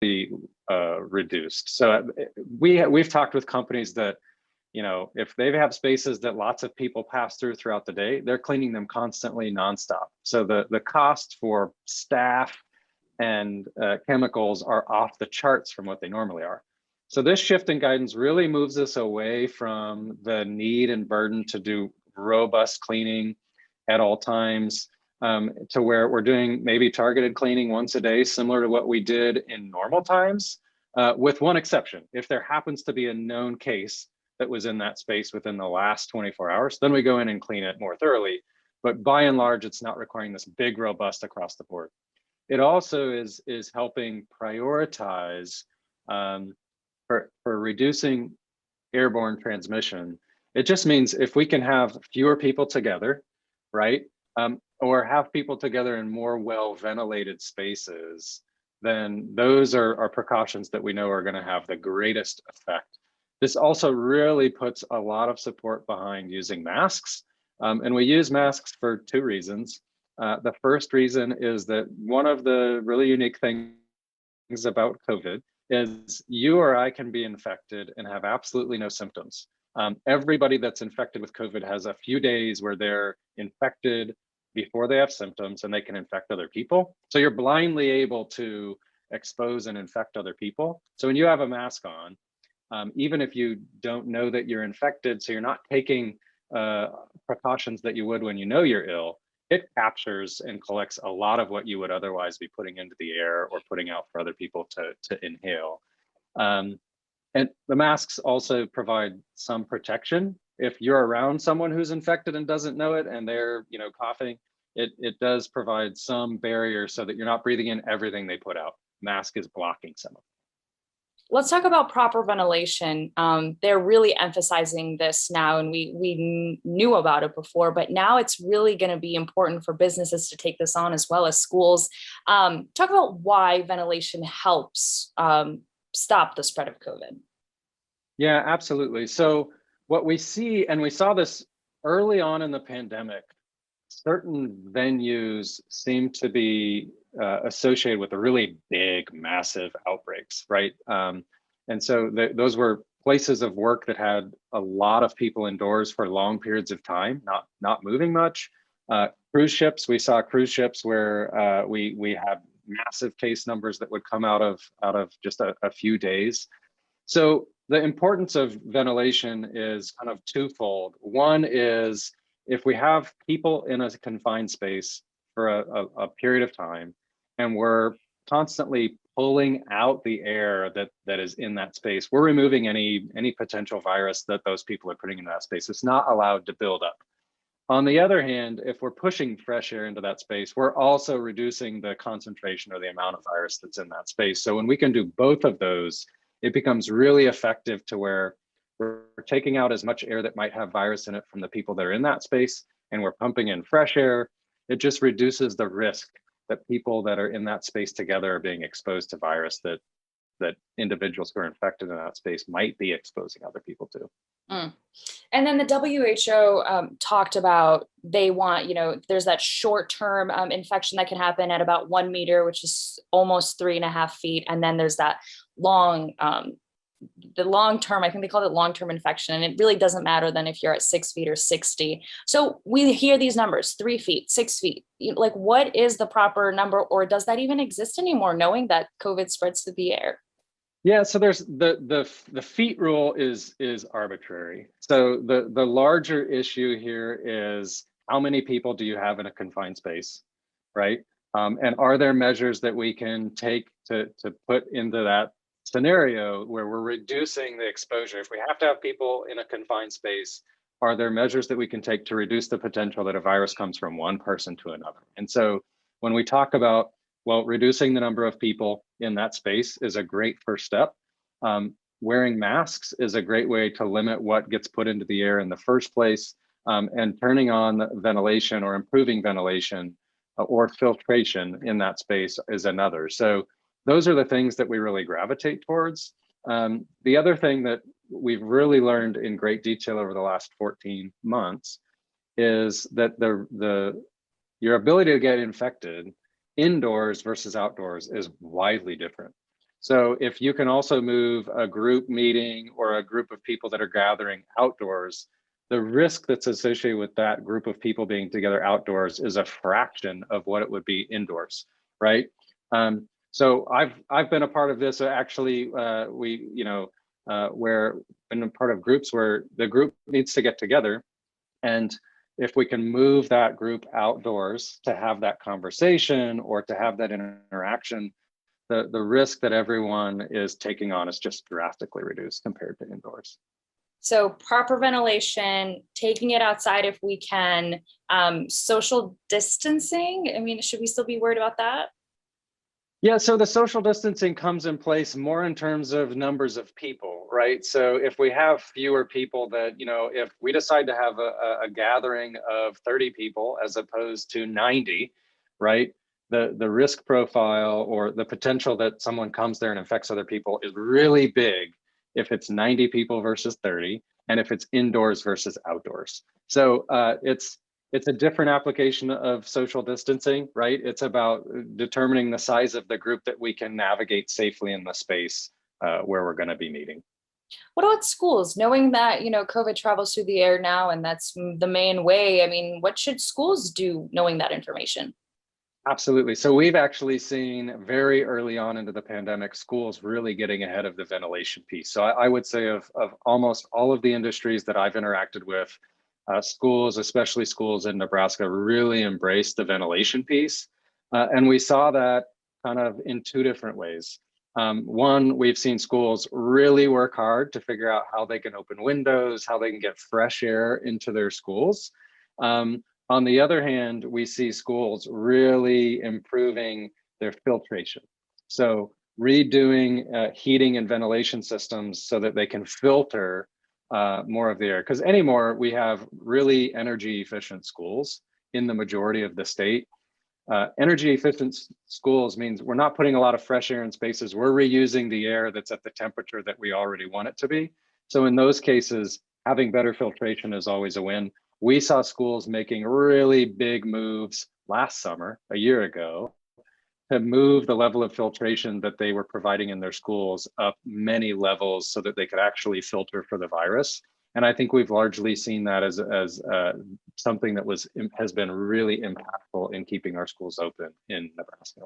reduced. So we've talked with companies that, if they have spaces that lots of people pass throughout the day, they're cleaning them constantly nonstop. So the cost for staff and chemicals are off the charts from what they normally are. So this shift in guidance really moves us away from the need and burden to do robust cleaning at all times, to where we're doing maybe targeted cleaning once a day, similar to what we did in normal times, with one exception. If there happens to be a known case that was in that space within the last 24 hours, then we go in and clean it more thoroughly. But by and large, it's not requiring this big, robust across the board. It also is helping prioritize for reducing airborne transmission. It just means if we can have fewer people together, right? Or have people together in more well-ventilated spaces, then those are precautions that we know are going to have the greatest effect. This also really puts a lot of support behind using masks. And we use masks for two reasons. The first reason is that one of the really unique things about COVID is you or I can be infected and have absolutely no symptoms. Everybody that's infected with COVID has a few days where they're infected before they have symptoms and they can infect other people. So you're blindly able to expose and infect other people. So when you have a mask on, even if you don't know that you're infected, so you're not taking precautions that you would when you know you're ill, it captures and collects a lot of what you would otherwise be putting into the air or putting out for other people to inhale. And the masks also provide some protection. If you're around someone who's infected and doesn't know it and they're coughing, it does provide some barrier so that you're not breathing in everything they put out. Mask is blocking some of it. Let's talk about proper ventilation. They're really emphasizing this now, and we knew about it before, but now it's really going to be important for businesses to take this on as well as schools. Talk about why ventilation helps stop the spread of COVID. Yeah, absolutely. So what we see, and we saw this early on in the pandemic, certain venues seem to be associated with a really big, massive outbreaks, right? And so those were places of work that had a lot of people indoors for long periods of time, not moving much. Cruise ships, we saw cruise ships where we had massive case numbers that would come out of just a few days. So the importance of ventilation is kind of twofold. One is if we have people in a confined space for a period of time, and we're constantly pulling out the air that is in that space, we're removing any potential virus that those people are putting into that space. It's not allowed to build up. On the other hand, if we're pushing fresh air into that space, we're also reducing the concentration or the amount of virus that's in that space. So when we can do both of those, it becomes really effective to where we're taking out as much air that might have virus in it from the people that are in that space, and we're pumping in fresh air. It just reduces the risk that people that are in that space together are being exposed to virus that individuals who are infected in that space might be exposing other people to. And then the WHO talked about they want, there's that short-term infection that can happen at about 1 meter, which is almost 3.5 feet. And then there's that the long-term, I think they call it long-term infection. And it really doesn't matter then if you're at 6 feet or 60. So we hear these numbers, 3 feet, 6 feet, like what is the proper number, or does that even exist anymore, knowing that COVID spreads through the air? Yeah, so there's the feet rule is arbitrary. So the larger issue here is how many people do you have in a confined space, right? And are there measures that we can take to put into that scenario where we're reducing the exposure? If we have to have people in a confined space, are there measures that we can take to reduce the potential that a virus comes from one person to another? And so when we talk about, well, reducing the number of people in that space is a great first step. Wearing masks is a great way to limit what gets put into the air in the first place. And turning on ventilation or improving ventilation or filtration in that space is another. So those are the things that we really gravitate towards. The other thing that we've really learned in great detail over the last 14 months is that your ability to get infected indoors versus outdoors is widely different. So if you can also move a group meeting or a group of people that are gathering outdoors, the risk that's associated with that group of people being together outdoors is a fraction of what it would be indoors, right? So I've been a part of this. Actually, where been a part of groups where the group needs to get together, and if we can move that group outdoors to have that conversation or to have that interaction, the risk that everyone is taking on is just drastically reduced compared to indoors. So proper ventilation, taking it outside if we can, social distancing. I mean, should we still be worried about that? Yeah, so the social distancing comes in place more in terms of numbers of people, right? So if we have fewer people that, if we decide to have a gathering of 30 people as opposed to 90, right? The risk profile or the potential that someone comes there and infects other people is really big if it's 90 people versus 30, and if it's indoors versus outdoors. So it's a different application of social distancing, right? It's about determining the size of the group that we can navigate safely in the space where we're going to be meeting. What about schools? Knowing that, COVID travels through the air now, and that's the main way. I mean, what should schools do knowing that information? Absolutely. So we've actually seen very early on into the pandemic, schools really getting ahead of the ventilation piece. So I would say of almost all of the industries that I've interacted with, schools, especially schools in Nebraska, really embraced the ventilation piece. And we saw that kind of in two different ways. One, we've seen schools really work hard to figure out how they can open windows, how they can get fresh air into their schools. On the other hand, we see schools really improving their filtration. So redoing heating and ventilation systems so that they can filter more of the air. Because anymore, we have really energy efficient schools in the majority of the state. Energy efficient schools means we're not putting a lot of fresh air in spaces. We're reusing the air that's at the temperature that we already want it to be. So in those cases, having better filtration is always a win. We saw schools making really big moves last summer, a year ago, to move the level of filtration that they were providing in their schools up many levels so that they could actually filter for the virus. And I think we've largely seen that as something that has been really impactful in keeping our schools open in Nebraska.